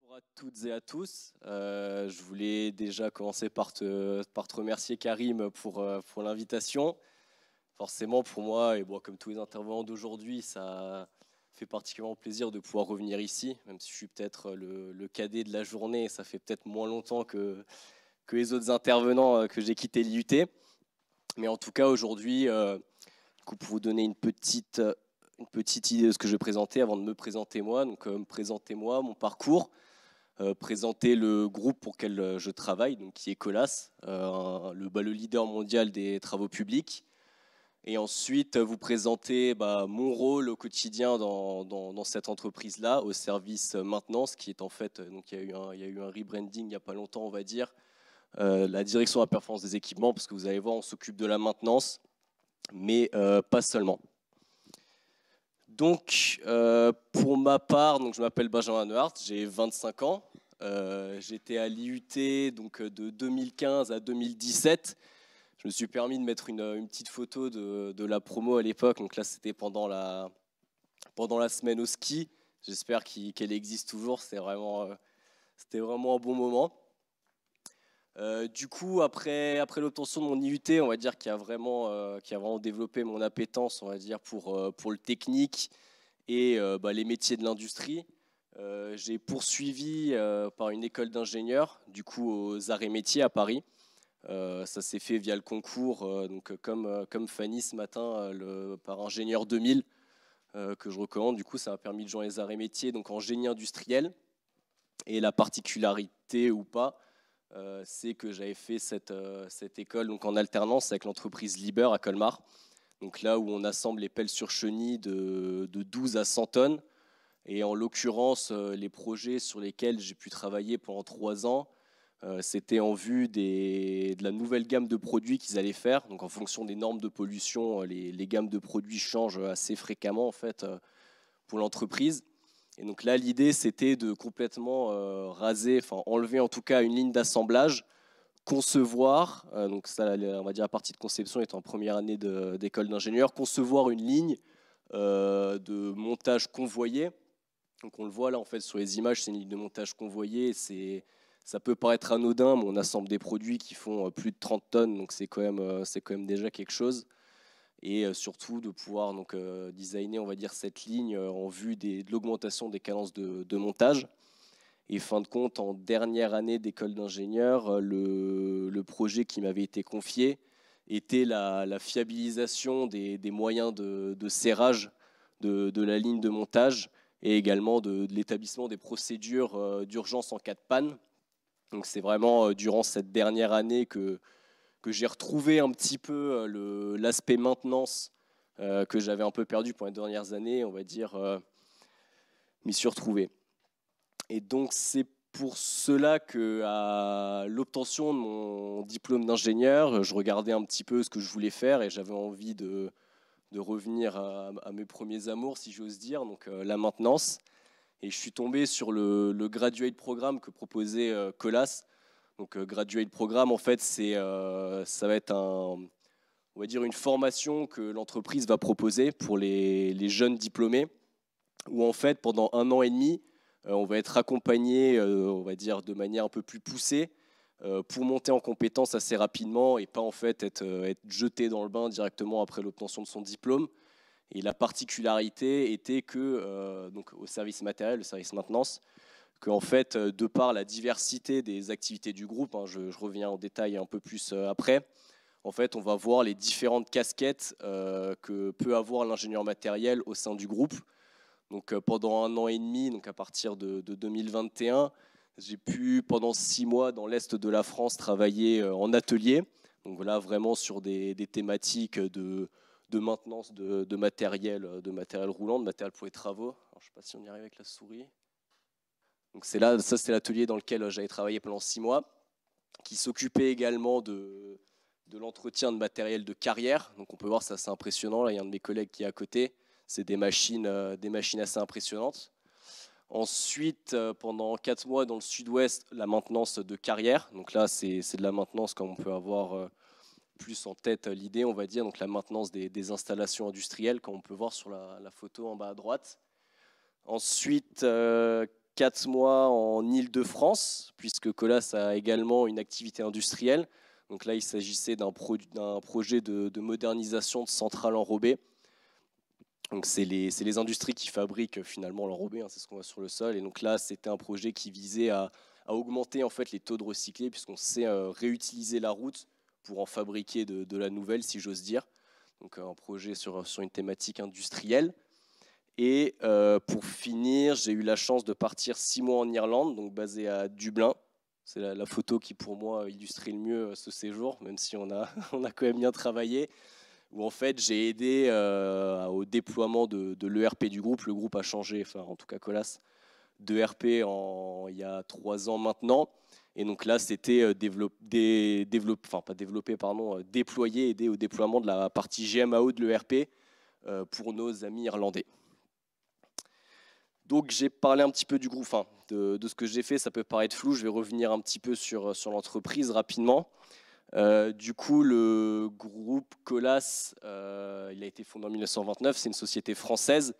Bonjour à toutes et à tous. Je voulais déjà commencer par te remercier Karim pour l'invitation. Forcément pour moi, et bon, comme tous les intervenants d'aujourd'hui, ça fait particulièrement plaisir de pouvoir revenir ici, même si je suis peut-être le cadet de la journée, et ça fait peut-être moins longtemps que les autres intervenants que j'ai quitté l'IUT. Mais en tout cas aujourd'hui, pour vous donner une petite idée de ce que je vais présenter avant de me présenter moi. Donc me présenter moi, mon parcours. Présenter le groupe pour lequel je travaille, donc qui est Colas, le leader mondial des travaux publics. Et ensuite, vous présenter mon rôle au quotidien dans cette entreprise-là, au service maintenance, qui est en fait, donc il y a eu un rebranding il n'y a pas longtemps, on va dire, la direction de la performance des équipements, parce que vous allez voir, on s'occupe de la maintenance, mais pas seulement. Donc, pour ma part, donc je m'appelle Benjamin Neuhardt, j'ai 25 ans. J'étais à l'IUT donc, de 2015 à 2017. Je me suis permis de mettre une petite photo de la promo à l'époque. Donc là, c'était pendant la semaine au ski. J'espère qu'elle existe toujours. C'était vraiment un bon moment. Du coup, après l'obtention de mon IUT, on va dire qui a vraiment développé mon appétence, on va dire, pour le technique et les métiers de l'industrie. J'ai poursuivi par une école d'ingénieur, du coup aux arts et métiers à Paris. Ça s'est fait via le concours, donc comme Fanny ce matin, par Ingénieur 2000, que je recommande. Du coup, ça m'a permis de joindre les arts et métiers, donc en génie industriel. Et la particularité ou pas, c'est que j'avais fait cette école donc en alternance avec l'entreprise Liebherr à Colmar. Donc là où on assemble les pelles sur chenilles de 12 à 100 tonnes. Et en l'occurrence, les projets sur lesquels j'ai pu travailler pendant 3 ans, c'était en vue de la nouvelle gamme de produits qu'ils allaient faire. Donc en fonction des normes de pollution, les gammes de produits changent assez fréquemment en fait, pour l'entreprise. Et donc là, l'idée, c'était de complètement raser, enfin enlever en tout cas une ligne d'assemblage, concevoir, donc ça, on va dire la partie de conception est en première année d'école d'ingénieur, concevoir une ligne de montage convoyé. Donc on le voit là en fait sur les images, c'est une ligne de montage convoyée. Ça peut paraître anodin, mais on assemble des produits qui font plus de 30 tonnes, donc c'est quand même déjà quelque chose. Et surtout de pouvoir donc, designer, on va dire, cette ligne en vue de l'augmentation des cadences de montage. Et fin de compte, en dernière année d'école d'ingénieur, le projet qui m'avait été confié était la fiabilisation des moyens de serrage de la ligne de montage et également de l'établissement des procédures d'urgence en cas de panne. Donc c'est vraiment durant cette dernière année que j'ai retrouvé un petit peu l'aspect maintenance que j'avais un peu perdu pendant les dernières années, on va dire, m'y suis retrouvé. Et donc c'est pour cela qu'à l'obtention de mon diplôme d'ingénieur, je regardais un petit peu ce que je voulais faire et j'avais envie de revenir à mes premiers amours, si j'ose dire, donc la maintenance. Et je suis tombé sur le graduate programme que proposait Colas. Donc graduate programme, en fait, ça va être on va dire une formation que l'entreprise va proposer pour les jeunes diplômés, où en fait, pendant 1 an et demi, on va être accompagné, on va dire, de manière un peu plus poussée, pour monter en compétences assez rapidement et pas en fait être jeté dans le bain directement après l'obtention de son diplôme. Et la particularité était que, donc au service matériel, le service maintenance, qu'en fait, de par la diversité des activités du groupe, hein, je reviens en détail un peu plus après, en fait, on va voir les différentes casquettes que peut avoir l'ingénieur matériel au sein du groupe. Donc pendant 1 an et demi, donc à partir de 2021, j'ai pu pendant 6 mois dans l'Est de la France travailler en atelier. Donc voilà, vraiment sur des thématiques de maintenance de matériel roulant, de matériel pour les travaux. Alors, je ne sais pas si on y arrive avec la souris. Donc ça c'était l'atelier dans lequel j'avais travaillé pendant 6 mois, qui s'occupait également de l'entretien de matériel de carrière. Donc on peut voir, c'est assez impressionnant. Là, il y a un de mes collègues qui est à côté. C'est des machines assez impressionnantes. Ensuite, pendant 4 mois dans le sud-ouest, la maintenance de carrière. Donc là, c'est de la maintenance comme on peut avoir plus en tête l'idée, on va dire. Donc la maintenance des installations industrielles, comme on peut voir sur la photo en bas à droite. Ensuite, 4 mois en Île-de-France, puisque Colas a également une activité industrielle. Donc là, il s'agissait d'un projet de modernisation de centrales enrobées. Donc c'est les industries qui fabriquent finalement l'enrobé, hein, c'est ce qu'on voit sur le sol. Et donc là, c'était un projet qui visait à augmenter en fait les taux de recyclés, puisqu'on sait réutiliser la route pour en fabriquer de la nouvelle, si j'ose dire. Donc un projet sur une thématique industrielle. Et pour finir, j'ai eu la chance de partir 6 mois en Irlande, donc basé à Dublin. C'est la photo qui pour moi illustrait le mieux ce séjour, même si on a quand même bien travaillé. Où en fait j'ai aidé au déploiement de l'ERP du groupe. Le groupe a changé, enfin en tout cas Colas, d'ERP il y a 3 ans maintenant. Et donc là c'était déployer, aider au déploiement de la partie GMAO de l'ERP pour nos amis irlandais. Donc j'ai parlé un petit peu du groupe, enfin, de ce que j'ai fait, ça peut paraître flou, je vais revenir un petit peu sur l'entreprise rapidement. Du coup, le groupe Colas, il a été fondé en 1929, c'est une société française.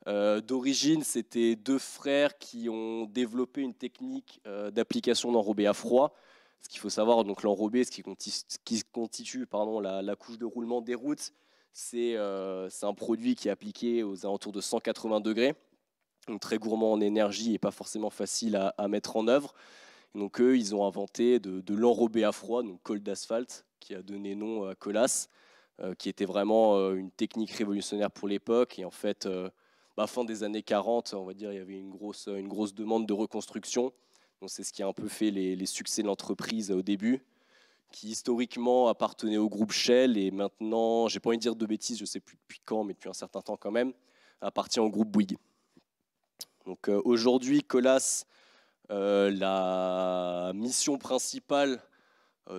D'origine, c'était 2 frères qui ont développé une technique d'application d'enrobé à froid. Ce qu'il faut savoir, donc l'enrobé, ce qui constitue la couche de roulement des routes, c'est un produit qui est appliqué aux alentours de 180 degrés, donc très gourmand en énergie et pas forcément facile à mettre en œuvre. Donc eux, ils ont inventé de l'enrobé à froid, donc cold asphalt, qui a donné nom à Colas, qui était vraiment une technique révolutionnaire pour l'époque. Et en fait, fin des années 40, on va dire, il y avait une grosse demande de reconstruction. Donc c'est ce qui a un peu fait les succès de l'entreprise au début, qui historiquement appartenait au groupe Shell et maintenant, j'ai pas envie de dire de bêtises, je sais plus depuis quand, mais depuis un certain temps quand même, appartient au groupe Bouygues. Donc aujourd'hui, Colas, la mission principale,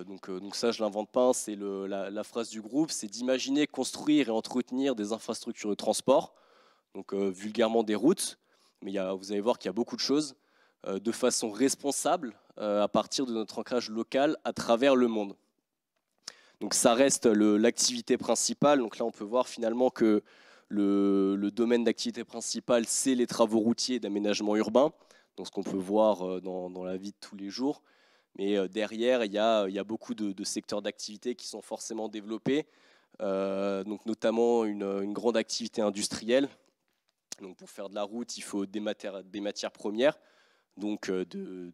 donc ça je ne l'invente pas, c'est la phrase du groupe, c'est d'imaginer, construire et entretenir des infrastructures de transport, donc vulgairement des routes, mais vous allez voir qu'il y a beaucoup de choses, de façon responsable à partir de notre ancrage local à travers le monde. Donc ça reste l'activité principale, donc là on peut voir finalement que le domaine d'activité principale, c'est les travaux routiers d'aménagement urbain, donc ce qu'on peut voir dans la vie de tous les jours. Mais derrière, il y a beaucoup de secteurs d'activité qui sont forcément développés, donc notamment une grande activité industrielle. Donc pour faire de la route, il faut des matières premières, donc de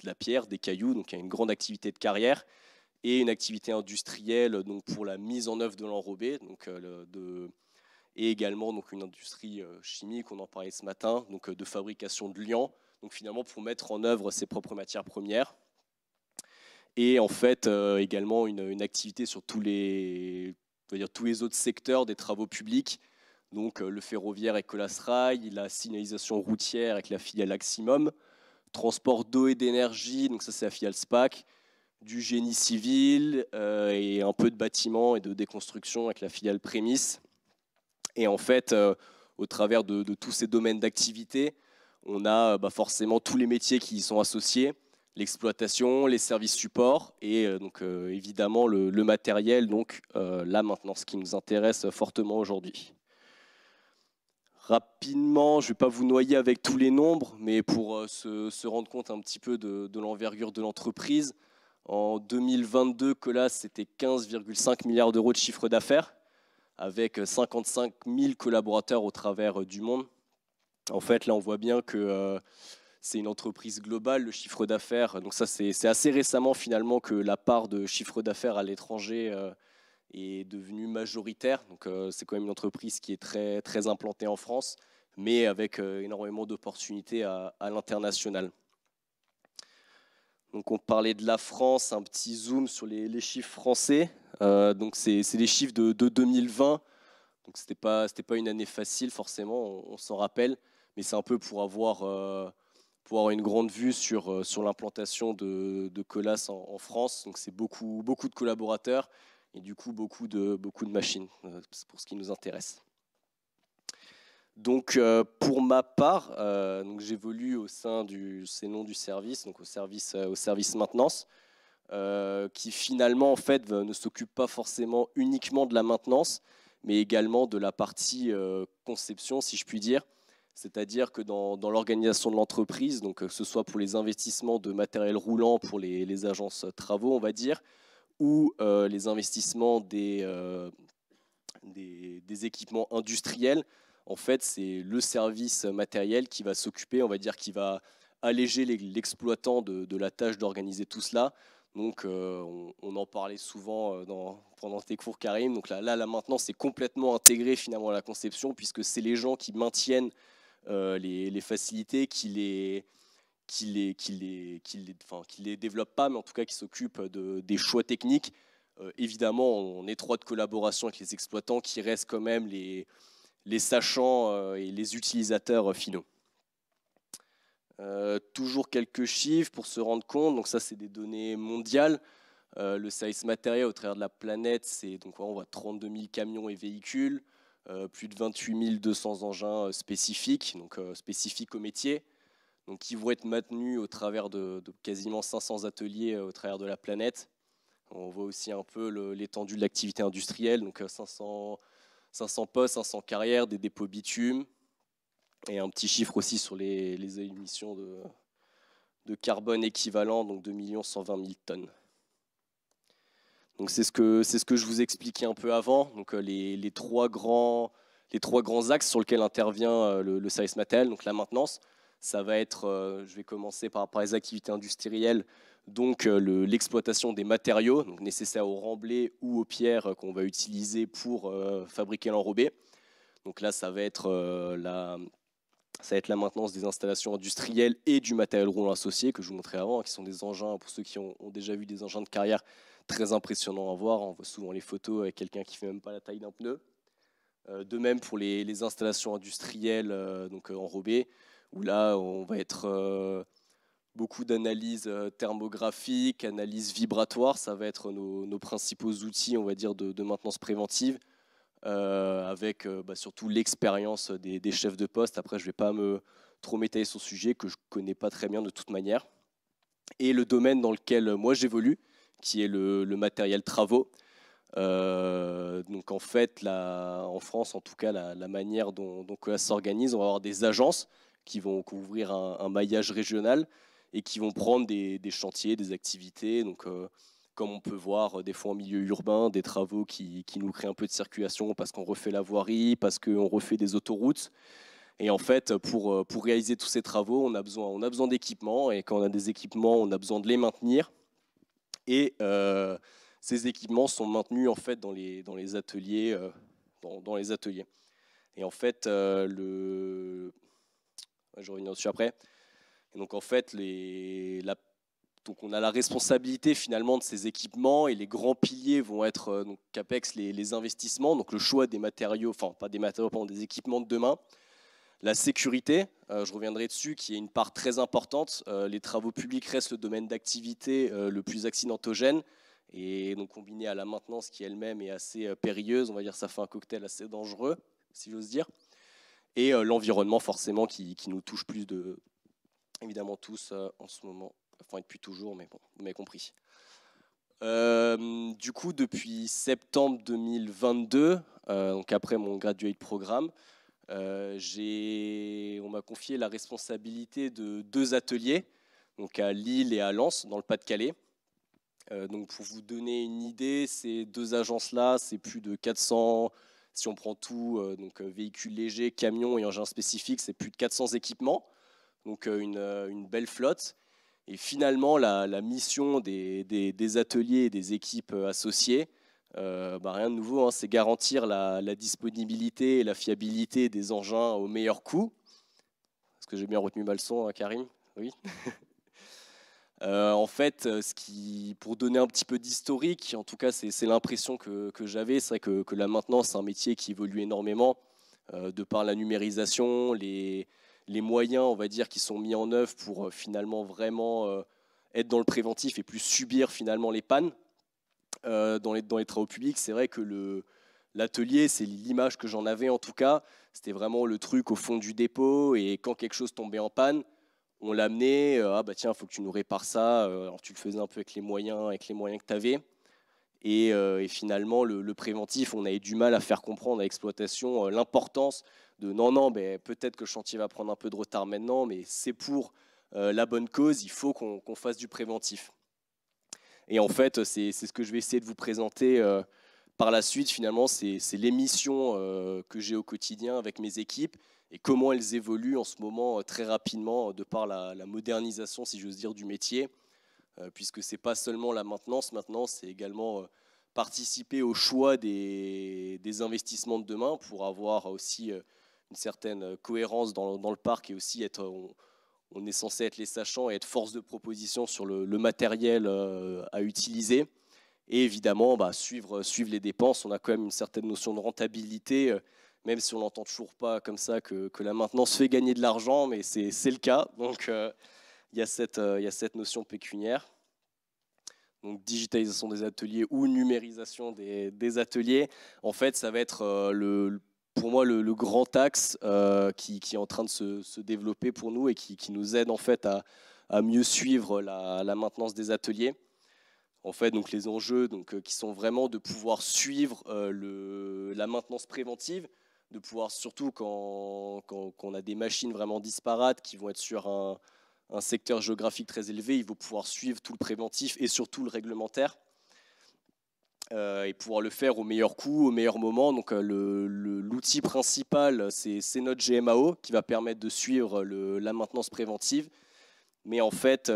la pierre, des cailloux, donc il y a une grande activité de carrière, et une activité industrielle donc pour la mise en œuvre de l'enrobé, donc et également donc une industrie chimique, on en parlait ce matin, donc de fabrication de liant, donc finalement pour mettre en œuvre ses propres matières premières. Et en fait également une activité sur tous les autres secteurs des travaux publics, donc le ferroviaire avec Colas Rail, la signalisation routière avec la filiale Aximum, transport d'eau et d'énergie, donc ça c'est la filiale SPAC, du génie civil et un peu de bâtiments et de déconstruction avec la filiale Prémisse. Et en fait, au travers de tous ces domaines d'activité, on a forcément tous les métiers qui y sont associés, l'exploitation, les services supports et donc évidemment le matériel, donc là maintenant ce qui nous intéresse fortement aujourd'hui. Rapidement, je ne vais pas vous noyer avec tous les nombres, mais pour se rendre compte un petit peu de l'envergure de l'entreprise, en 2022, Colas, c'était 15,5 milliards d'euros de chiffre d'affaires, avec 55 000 collaborateurs au travers du monde. En fait, là, on voit bien que c'est une entreprise globale, le chiffre d'affaires. Donc ça, c'est assez récemment, finalement, que la part de chiffre d'affaires à l'étranger est devenue majoritaire. Donc c'est quand même une entreprise qui est très, très implantée en France, mais avec énormément d'opportunités à l'international. Donc on parlait de la France, un petit zoom sur les chiffres français. Donc c'est les chiffres de 2020. Donc c'était pas une année facile forcément, on s'en rappelle, mais c'est un peu pour avoir une grande vue sur l'implantation de Colas en France. Donc c'est beaucoup de collaborateurs et du coup beaucoup de machines. C'est pour ce qui nous intéresse. Donc pour ma part, j'évolue au sein du service, donc au service maintenance, qui finalement en fait ne s'occupe pas forcément uniquement de la maintenance, mais également de la partie conception, si je puis dire. C'est-à-dire que dans l'organisation de l'entreprise, donc que ce soit pour les investissements de matériel roulant pour les agences travaux, on va dire, ou les investissements des équipements industriels, en fait, c'est le service matériel qui va s'occuper, on va dire, qui va alléger l'exploitant de la tâche d'organiser tout cela. Donc, on en parlait souvent pendant tes cours, Karim. Donc là maintenant, c'est complètement intégré finalement à la conception, puisque c'est les gens qui maintiennent les facilités, qui les développent pas, mais en tout cas qui s'occupent des choix techniques. Évidemment, en étroite collaboration avec les exploitants, qui restent quand même les sachants et les utilisateurs finaux. Toujours quelques chiffres pour se rendre compte. Donc ça, c'est des données mondiales. Le service matériel au travers de la planète, c'est donc on voit 32 000 camions et véhicules, plus de 28 200 engins spécifiques, donc spécifiques au métier, donc qui vont être maintenus au travers de quasiment 500 ateliers au travers de la planète. On voit aussi un peu l'étendue de l'activité industrielle, donc 500 postes, 500 carrières, des dépôts bitume, et un petit chiffre aussi sur les émissions de carbone équivalent, donc 2 120 000 tonnes. Donc c'est ce que je vous expliquais un peu avant, donc les trois grands axes sur lesquels intervient le service matériel, donc la maintenance. Ça va être, je vais commencer par les activités industrielles, donc l'exploitation des matériaux donc nécessaires au remblai ou aux pierres qu'on va utiliser pour fabriquer l'enrobé. Donc là, ça va être la maintenance des installations industrielles et du matériel roulant associé que je vous montrais avant, qui sont des engins, pour ceux qui ont déjà vu des engins de carrière, très impressionnants à voir. On voit souvent les photos avec quelqu'un qui ne fait même pas la taille d'un pneu. De même pour les installations industrielles donc enrobées, où là, on va être beaucoup d'analyses thermographiques, analyses vibratoires. Ça va être nos principaux outils, on va dire, de maintenance préventive, avec surtout l'expérience des chefs de poste. Après, je ne vais pas trop m'étaler sur ce sujet que je ne connais pas très bien de toute manière. Et le domaine dans lequel moi j'évolue, qui est le matériel travaux. Donc en fait, en France, en tout cas, la manière dont ça s'organise, on va avoir des agences qui vont couvrir un maillage régional et qui vont prendre des chantiers, des activités. Donc, comme on peut voir des fois en milieu urbain, des travaux qui nous créent un peu de circulation parce qu'on refait la voirie, parce qu'on refait des autoroutes. Et en fait, pour réaliser tous ces travaux, on a besoin d'équipements. Et quand on a des équipements, on a besoin de les maintenir. Et ces équipements sont maintenus en fait dans les ateliers. Dans les ateliers. Et en fait, je reviens dessus après. Et donc en fait, donc on a la responsabilité finalement de ces équipements, et les grands piliers vont être donc CAPEX, les investissements, donc le choix des matériaux, enfin pas des matériaux, pardon, des équipements de demain. La sécurité, je reviendrai dessus, qui est une part très importante. Les travaux publics restent le domaine d'activité le plus accidentogène, et donc combiné à la maintenance qui elle-même est assez périlleuse, on va dire ça fait un cocktail assez dangereux, si j'ose dire. Et l'environnement forcément qui nous touche plus évidemment tous en ce moment, enfin depuis toujours, mais bon, vous m'avez compris. Du coup, depuis septembre 2022, donc après mon graduate programme, on m'a confié la responsabilité de 2 ateliers, donc à Lille et à Lens, dans le Pas-de-Calais. Donc pour vous donner une idée, ces 2 agences-là, c'est plus de 400, si on prend tout, donc véhicules légers, camions et engins spécifiques, c'est plus de 400 équipements, donc une belle flotte. Et finalement, la mission des ateliers et des équipes associées, rien de nouveau, hein, c'est garantir la disponibilité et la fiabilité des engins au meilleur coût. Est-ce que j'ai bien retenu ma leçon, hein, Karim? Oui. En fait, pour donner un petit peu d'historique, en tout cas c'est l'impression que j'avais, c'est vrai que la maintenance, c'est un métier qui évolue énormément de par la numérisation, les moyens, on va dire, qui sont mis en œuvre pour finalement vraiment être dans le préventif et plus subir finalement les pannes dans les travaux publics. C'est vrai que l'atelier, c'est l'image que j'en avais en tout cas, c'était vraiment le truc au fond du dépôt, et quand quelque chose tombait en panne, on l'amenait, tiens, il faut que tu nous répares ça. Alors tu le faisais un peu avec les moyens que tu avais. Et finalement, le préventif, on avait du mal à faire comprendre à l'exploitation l'importance de non, non, mais peut-être que le chantier va prendre un peu de retard maintenant, mais c'est pour la bonne cause, il faut qu'on fasse du préventif. Et en fait, c'est ce que je vais essayer de vous présenter par la suite. Finalement, c'est les missions que j'ai au quotidien avec mes équipes et comment elles évoluent en ce moment très rapidement de par la modernisation, si j'ose dire, du métier, puisque ce n'est pas seulement la maintenance maintenant, c'est également participer au choix des investissements de demain pour avoir aussi une certaine cohérence dans le parc et aussi être... on est censé être les sachants et être force de proposition sur le matériel à utiliser. Et évidemment, suivre les dépenses. On a quand même une certaine notion de rentabilité, même si on n'entend toujours pas comme ça que la maintenance fait gagner de l'argent, mais c'est le cas. Donc, il y a cette notion pécuniaire. Donc, digitalisation des ateliers ou numérisation des ateliers. En fait, ça va être pour moi le grand axe qui est en train de se développer pour nous et qui nous aide en fait à mieux suivre la maintenance des ateliers. En fait, donc les enjeux qui sont vraiment de pouvoir suivre la maintenance préventive, de pouvoir surtout quand on a des machines vraiment disparates qui vont être sur un secteur géographique très élevé, il faut pouvoir suivre tout le préventif et surtout le réglementaire. Et pouvoir le faire au meilleur coût, au meilleur moment. Donc l'outil principal, c'est notre GMAO qui va permettre de suivre la maintenance préventive. Mais en fait,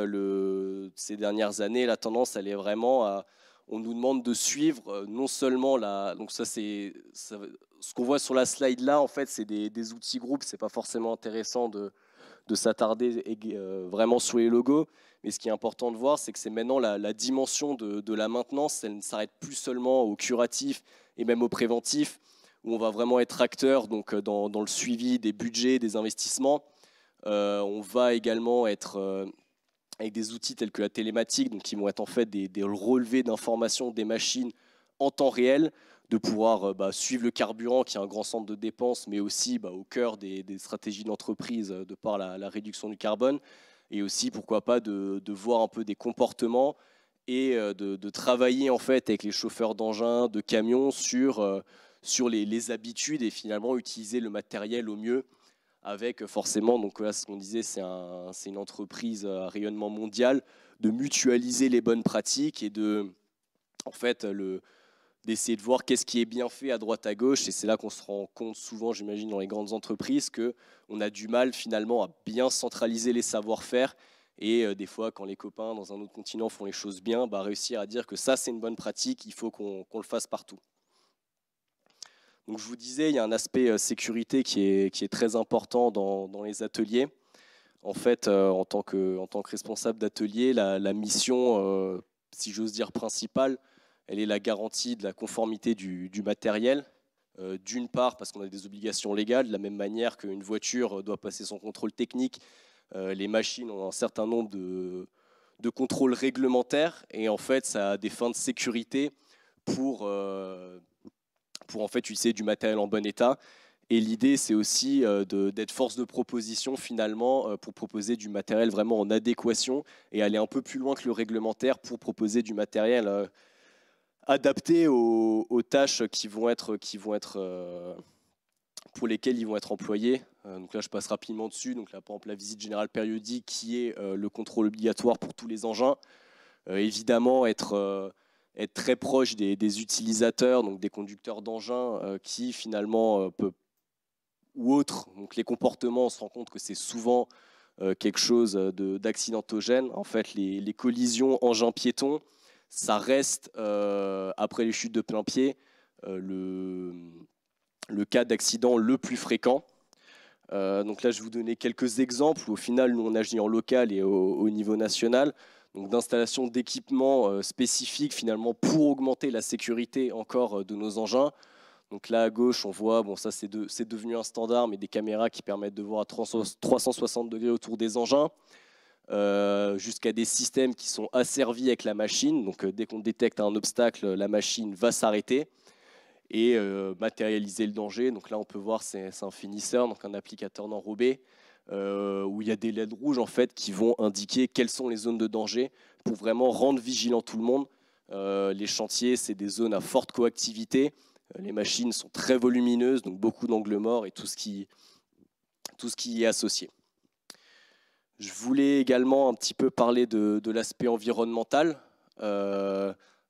ces dernières années, la tendance, elle est vraiment on nous demande de suivre non seulement donc ça c'est ce qu'on voit sur la slide là. En fait, c'est des outils groupes. C'est pas forcément intéressant de s'attarder vraiment sur les logos. Mais ce qui est important de voir, c'est que c'est maintenant la dimension de la maintenance. Elle ne s'arrête plus seulement au curatif et même au préventif, où on va vraiment être acteur donc, dans le suivi des budgets, des investissements. On va également être avec des outils tels que la télématique, donc qui vont être en fait des relevés d'informations des machines en temps réel, de pouvoir suivre le carburant qui est un grand centre de dépenses, mais aussi au cœur des stratégies d'entreprise de par la réduction du carbone, et aussi pourquoi pas de voir un peu des comportements et de travailler en fait avec les chauffeurs d'engins, de camions sur les habitudes et finalement utiliser le matériel au mieux. Avec forcément, donc là ce qu'on disait, c'est une entreprise à rayonnement mondial, de mutualiser les bonnes pratiques et en fait, d'essayer de voir qu'est-ce qui est bien fait à droite à gauche. Et c'est là qu'on se rend compte souvent, j'imagine, dans les grandes entreprises, qu'on a du mal finalement à bien centraliser les savoir-faire. Et des fois, quand les copains dans un autre continent font les choses bien, réussir à dire que ça, c'est une bonne pratique, il faut qu'on le fasse partout. Donc, je vous disais, il y a un aspect sécurité qui est très important dans les ateliers. En fait, en tant que responsable d'atelier, la mission, si j'ose dire, principale, elle est la garantie de la conformité du matériel. D'une part, parce qu'on a des obligations légales, de la même manière qu'une voiture doit passer son contrôle technique, les machines ont un certain nombre de contrôles réglementaires. Et en fait, ça a des fins de sécurité pour en fait utiliser du matériel en bon état. Et l'idée, c'est aussi d'être force de proposition finalement pour proposer du matériel vraiment en adéquation et aller un peu plus loin que le réglementaire pour proposer du matériel adapté aux tâches pour lesquelles ils vont être employés. Donc là, je passe rapidement dessus. Donc là, par exemple, la visite générale périodique qui est le contrôle obligatoire pour tous les engins. Évidemment, être très proche des utilisateurs, donc des conducteurs d'engins qui finalement ou autres. Donc les comportements, on se rend compte que c'est souvent quelque chose d'accidentogène. En fait, les collisions engins-piétons, ça reste, après les chutes de plein pied, le cas d'accident le plus fréquent. Donc là, je vais vous donner quelques exemples. Au final, nous, on agit en local et au niveau national. Donc d'installation d'équipements spécifiques finalement pour augmenter la sécurité encore de nos engins. Donc là à gauche on voit, bon ça c'est devenu un standard, mais des caméras qui permettent de voir à 360 degrés autour des engins, jusqu'à des systèmes qui sont asservis avec la machine. Donc dès qu'on détecte un obstacle, la machine va s'arrêter et matérialiser le danger. Donc là on peut voir c'est un finisseur, donc un applicateur d'enrobé. Où il y a des LED rouges en fait, qui vont indiquer quelles sont les zones de danger pour vraiment rendre vigilant tout le monde. Les chantiers, c'est des zones à forte coactivité. Les machines sont très volumineuses, donc beaucoup d'angles morts et tout ce qui y est associé. Je voulais également un petit peu parler de l'aspect environnemental,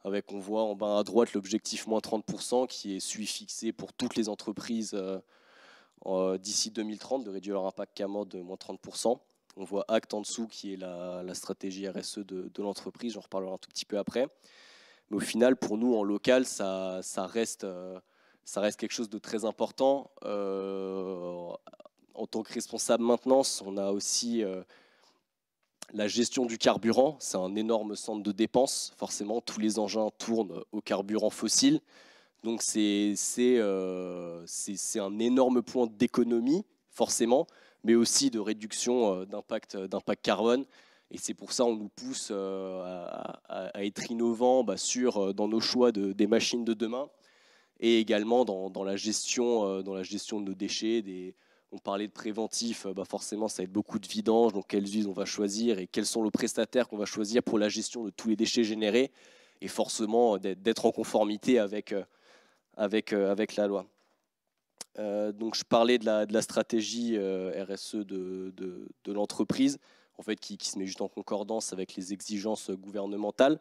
avec, on voit en bas à droite l'objectif moins 30% qui est celui fixé pour toutes les entreprises d'ici 2030, de réduire leur impact carbone de moins 30%. On voit ACT en dessous qui est la stratégie RSE de l'entreprise, j'en reparlerai un tout petit peu après. Mais au final, pour nous, en local, ça reste quelque chose de très important. En tant que responsable maintenance, on a aussi la gestion du carburant. C'est un énorme centre de dépenses. Forcément, tous les engins tournent au carburant fossile. Donc, c'est un énorme point d'économie, forcément, mais aussi de réduction d'impact carbone. Et c'est pour ça qu'on nous pousse à être innovants dans nos choix des machines de demain et également dans la gestion de nos déchets. On parlait de préventif, forcément ça va être beaucoup de vidange, donc quelles usines on va choisir et quels sont les prestataires qu'on va choisir pour la gestion de tous les déchets générés et forcément d'être en conformité avec la loi. Donc je parlais de la stratégie RSE de l'entreprise, en fait, qui se met juste en concordance avec les exigences gouvernementales.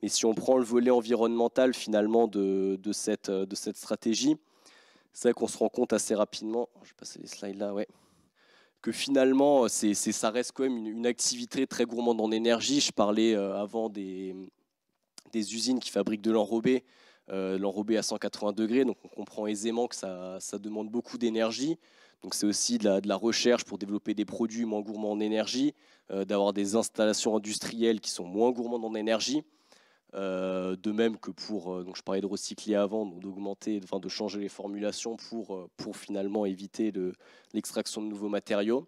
Mais si on prend le volet environnemental finalement de cette stratégie, c'est vrai qu'on se rend compte assez rapidement, je vais passer les slides là, ouais, que finalement ça reste quand même une activité très gourmande en énergie. Je parlais avant des usines qui fabriquent de l'enrobé, l'enrobé à 180 degrés, donc on comprend aisément que ça demande beaucoup d'énergie. Donc c'est aussi de la recherche pour développer des produits moins gourmands en énergie, d'avoir des installations industrielles qui sont moins gourmandes en énergie. De même que donc je parlais de recycler avant, donc de changer les formulations pour finalement éviter l'extraction de nouveaux matériaux.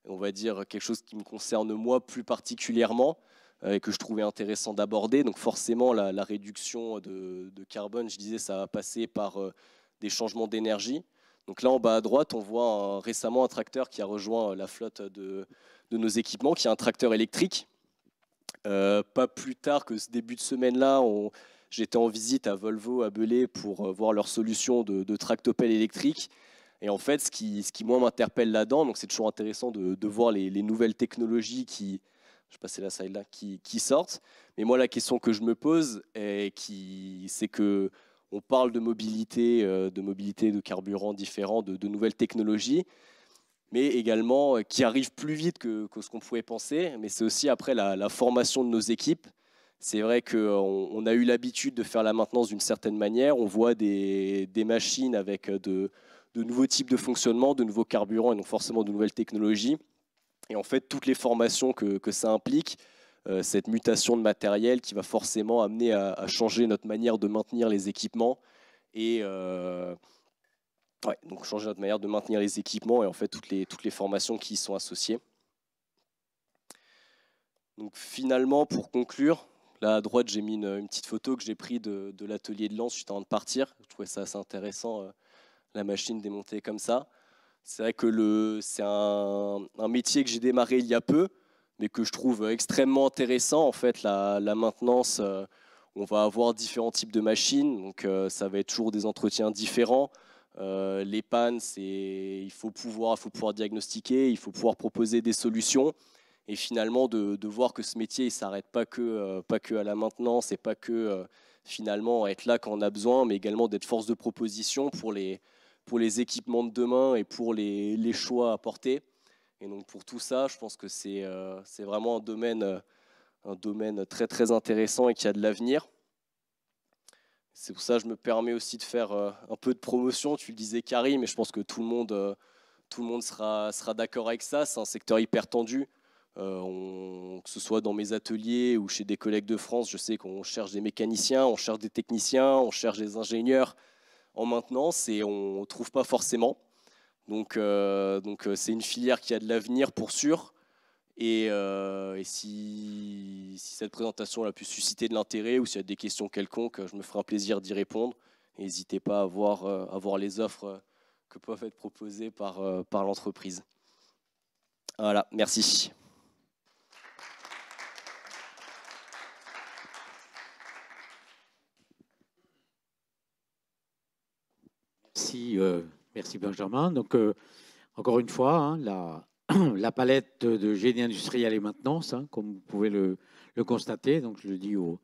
Et on va dire quelque chose qui me concerne moi plus particulièrement, et que je trouvais intéressant d'aborder. Donc forcément, la réduction de carbone, je disais, ça va passer par des changements d'énergie. Donc là, en bas à droite, on voit récemment un tracteur qui a rejoint la flotte de nos équipements, qui est un tracteur électrique. Pas plus tard que ce début de semaine-là, j'étais en visite à Volvo, à Belay, pour voir leur solution de tractopelle électrique. Et en fait, ce qui moi m'interpelle là-dedans, donc c'est toujours intéressant de voir les nouvelles technologies je vais passer la slide là, qui sortent. Mais moi, la question que je me pose, c'est que on parle de mobilité, de carburants différents, de nouvelles technologies, mais également qui arrivent plus vite que ce qu'on pouvait penser. Mais c'est aussi après la formation de nos équipes. C'est vrai qu'on a eu l'habitude de faire la maintenance d'une certaine manière. On voit des machines avec de nouveaux types de fonctionnement, de nouveaux carburants et donc forcément de nouvelles technologies. Et en fait, toutes les formations que ça implique, cette mutation de matériel qui va forcément amener à changer notre manière de maintenir les équipements et donc changer notre manière de maintenir les équipements et en fait toutes les formations qui y sont associées. Donc finalement, pour conclure, là à droite, j'ai mis une petite photo que j'ai prise de l'atelier de Lens juste avant de partir. Je trouvais ça assez intéressant, la machine démontée comme ça. C'est vrai que c'est un métier que j'ai démarré il y a peu, mais que je trouve extrêmement intéressant. En fait, la maintenance, on va avoir différents types de machines, donc ça va être toujours des entretiens différents. Les pannes, il faut pouvoir diagnostiquer, il faut pouvoir proposer des solutions. Et finalement, de voir que ce métier ne s'arrête pas que à la maintenance et pas que finalement être là quand on a besoin, mais également d'être force de proposition pour les équipements de demain et pour les choix à porter. Et donc pour tout ça, je pense que c'est vraiment un domaine très très intéressant et qui a de l'avenir. C'est pour ça que je me permets aussi de faire un peu de promotion. Tu le disais, Karim, mais je pense que tout le monde sera d'accord avec ça. C'est un secteur hyper tendu. Que ce soit dans mes ateliers ou chez des collègues de France, je sais qu'on cherche des mécaniciens, on cherche des techniciens, on cherche des ingénieurs en maintenance et on ne trouve pas forcément. Donc c'est une filière qui a de l'avenir pour sûr. Et si cette présentation a pu susciter de l'intérêt ou s'il y a des questions quelconques, je me ferai un plaisir d'y répondre. N'hésitez pas à voir les offres que peuvent être proposées par l'entreprise. Voilà, merci. Merci, merci Benjamin. Donc, encore une fois, hein, la palette de génie industriel et maintenance, hein, comme vous pouvez le constater. Donc, je le dis aux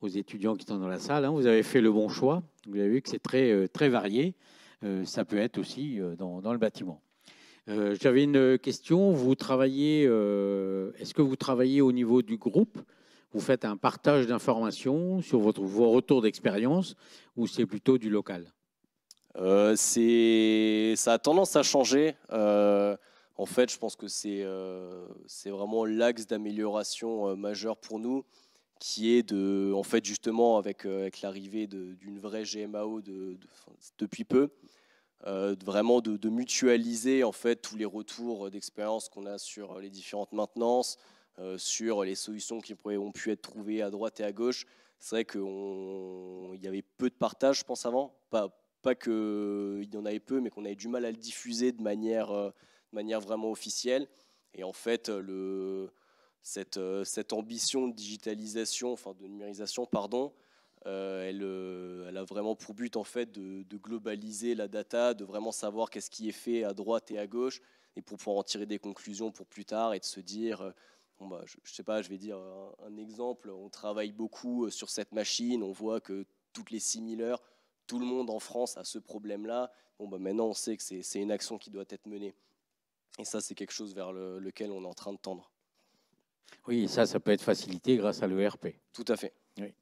étudiants qui sont dans la salle, hein, vous avez fait le bon choix. Vous avez vu que c'est très varié. Ça peut être aussi dans le bâtiment. J'avais une question. Vous travaillez, est-ce que vous travaillez au niveau du groupe? Vous faites un partage d'informations sur vos retours d'expérience ou c'est plutôt du local? Ça a tendance à changer. En fait, je pense que c'est vraiment l'axe d'amélioration majeur pour nous, qui est en fait, justement, avec l'arrivée d'une vraie GMAO depuis peu, vraiment de mutualiser en fait tous les retours d'expérience qu'on a sur les différentes maintenances, sur les solutions qui ont pu être trouvées à droite et à gauche. C'est vrai qu'il y avait peu de partage, je pense, avant. Pas qu'il y en avait peu, mais qu'on avait du mal à le diffuser de manière vraiment officielle. Et en fait, cette ambition de digitalisation, enfin de numérisation, pardon, elle a vraiment pour but en fait de globaliser la data, de vraiment savoir qu'est-ce qui est fait à droite et à gauche, et pour pouvoir en tirer des conclusions pour plus tard et de se dire, bon bah, je sais pas, je vais dire un exemple, on travaille beaucoup sur cette machine, on voit que toutes les 6000 heures, tout le monde en France a ce problème-là. Bon bah maintenant on sait que c'est une action qui doit être menée. Et ça, c'est quelque chose vers lequel on est en train de tendre. Oui, ça peut être facilité grâce à l'ERP. Tout à fait. Oui.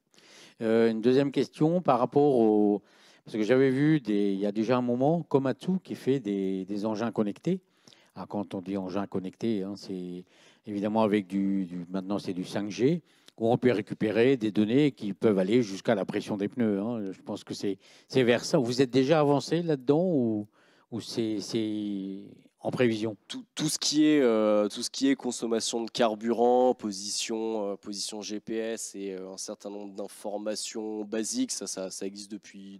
Une deuxième question par rapport au... Parce que j'avais vu, il y a déjà un moment, Komatsu qui fait des engins connectés. Ah, quand on dit engins connectés, hein, c'est évidemment avec maintenant c'est du 5G, où on peut récupérer des données qui peuvent aller jusqu'à la pression des pneus, hein. Je pense que c'est vers ça. Vous êtes déjà avancé là-dedans ou c'est en prévision? Tout ce qui est consommation de carburant, position GPS et un certain nombre d'informations basiques, ça existe depuis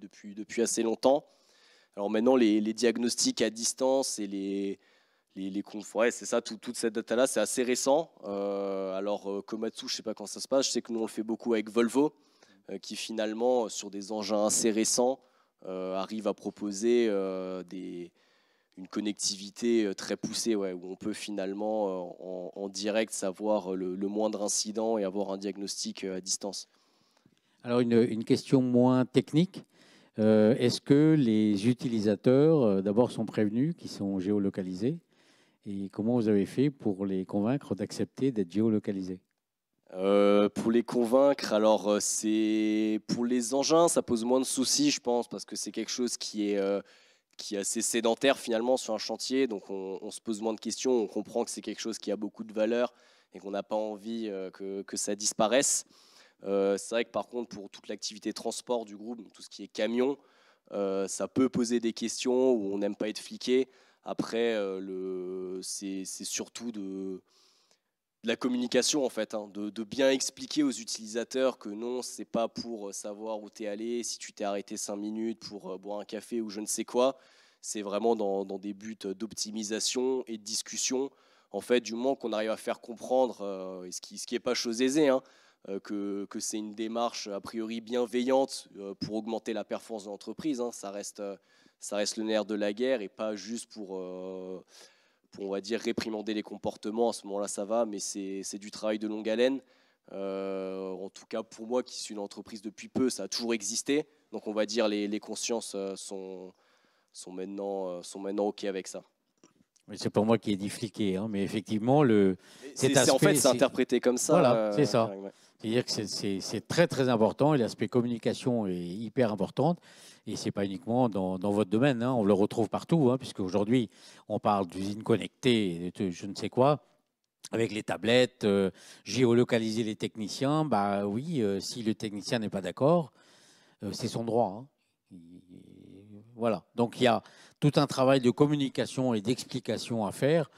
assez longtemps. Alors maintenant, les diagnostics à distance et ouais, c'est ça, toute cette data-là, c'est assez récent. Alors, Komatsu, je ne sais pas quand ça se passe. Je sais que nous, on le fait beaucoup avec Volvo, qui finalement, sur des engins assez récents, arrive à proposer une connectivité très poussée, ouais, où on peut finalement en direct savoir le moindre incident et avoir un diagnostic à distance. Alors une question moins technique. Est-ce que les utilisateurs, d'abord, sont prévenus qu'ils sont géolocalisés? Et comment vous avez fait pour les convaincre d'accepter d'être géolocalisés? Pour les convaincre, alors c'est pour les engins, ça pose moins de soucis, je pense, parce que c'est quelque chose qui est assez sédentaire finalement sur un chantier, donc on se pose moins de questions, on comprend que c'est quelque chose qui a beaucoup de valeur et qu'on n'a pas envie que ça disparaisse. C'est vrai que par contre, pour toute l'activité transport du groupe, donc tout ce qui est camion, ça peut poser des questions où on n'aime pas être fliqué. Après, c'est surtout de la communication en fait, hein, de bien expliquer aux utilisateurs que non, c'est pas pour savoir où tu es allé, si tu t'es arrêté 5 minutes pour boire un café ou je ne sais quoi. C'est vraiment dans des buts d'optimisation et de discussion. En fait, du moment qu'on arrive à faire comprendre, et ce qui est pas chose aisée, hein, que c'est une démarche a priori bienveillante pour augmenter la performance de l'entreprise, hein, ça reste le nerf de la guerre et pas juste pour, on va dire, réprimander les comportements. À ce moment-là, ça va, mais c'est du travail de longue haleine. En tout cas, pour moi, qui suis une entreprise depuis peu, ça a toujours existé. Donc, on va dire, les consciences sont maintenant OK avec ça. C'est pas moi qui ai dit fliquer, hein, mais effectivement, cet En fait, aspect, c'est interprété comme ça, voilà, c'est ça. Karim, ouais. C'est-à-dire que c'est très très important et l'aspect communication est hyper important. Et c'est pas uniquement dans votre domaine, hein, on le retrouve partout, hein, puisque aujourd'hui on parle d'usines connectées, de je ne sais quoi, avec les tablettes, géolocaliser les techniciens. Bah oui, si le technicien n'est pas d'accord, c'est son droit, hein. Voilà. Donc il y a tout un travail de communication et d'explication à faire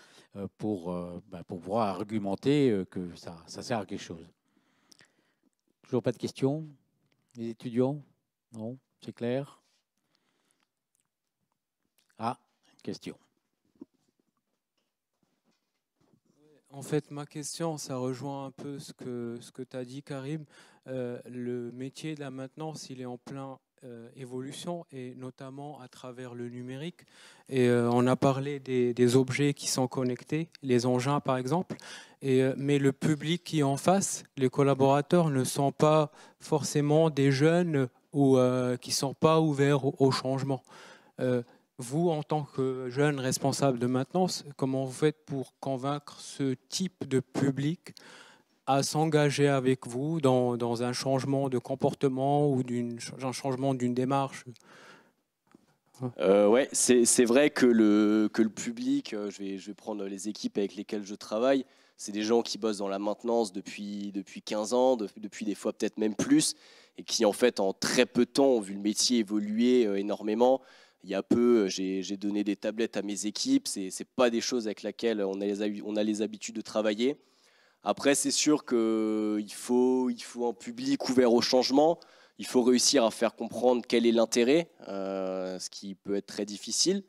pour pouvoir argumenter que ça sert à quelque chose. Toujours pas de questions? Les étudiants? Non? C'est clair? Ah, une question. En fait, ma question, ça rejoint un peu ce que tu as dit, Karim. Le métier de la maintenance, il est en plein évolution, et notamment à travers le numérique. Et on a parlé des objets qui sont connectés, les engins par exemple, mais le public qui est en face, les collaborateurs, ne sont pas forcément des jeunes ou qui ne sont pas ouverts au changement. Vous, en tant que jeune responsable de maintenance, comment vous faites pour convaincre ce type de public à s'engager avec vous dans un changement de comportement ou un changement d'une démarche? Ouais, c'est vrai que le public, je vais prendre les équipes avec lesquelles je travaille, c'est des gens qui bossent dans la maintenance depuis 15 ans, depuis des fois peut-être même plus, et qui en fait en très peu de temps ont vu le métier évoluer énormément. Il y a peu, j'ai donné des tablettes à mes équipes, c'est pas des choses avec lesquelles on a les habitudes de travailler. Après, c'est sûr qu'il faut un public ouvert au changement. Il faut réussir à faire comprendre quel est l'intérêt, ce qui peut être très difficile.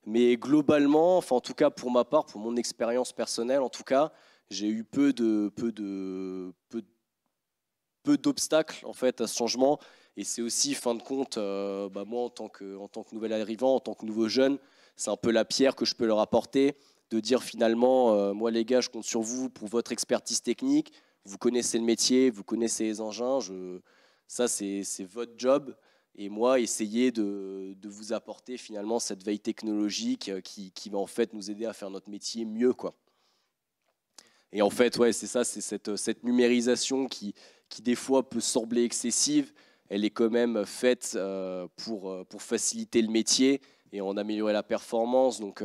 Mais globalement, enfin en tout cas pour ma part, pour mon expérience personnelle, en tout cas, j'ai eu peu d'obstacles en fait à ce changement. Et c'est aussi, fin de compte, moi en tant que nouvel arrivant, en tant que nouveau jeune, c'est un peu la pierre que je peux leur apporter, de dire finalement, moi les gars, je compte sur vous pour votre expertise technique. Vous connaissez le métier, vous connaissez les engins. Ça, c'est votre job. Et moi, essayer de vous apporter finalement cette veille technologique qui va en fait nous aider à faire notre métier mieux, quoi. Et en fait, ouais, c'est ça, c'est cette numérisation qui des fois peut sembler excessive. Elle est quand même faite pour faciliter le métier et en améliorer la performance. Donc,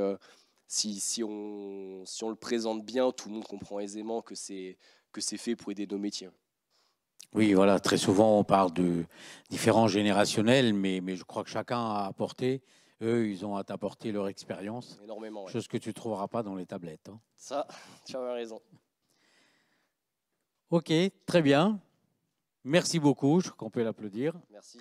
si on le présente bien, tout le monde comprend aisément que c'est fait pour aider nos métiers. Oui, voilà, très souvent on parle de différences générationnelles, mais je crois que chacun a apporté, eux, ils ont à t'apporter leur expérience, Énormément, ouais. chose que tu ne trouveras pas dans les tablettes, hein. Ça, tu as raison. Ok, très bien. Merci beaucoup, je crois qu'on peut l'applaudir. Merci.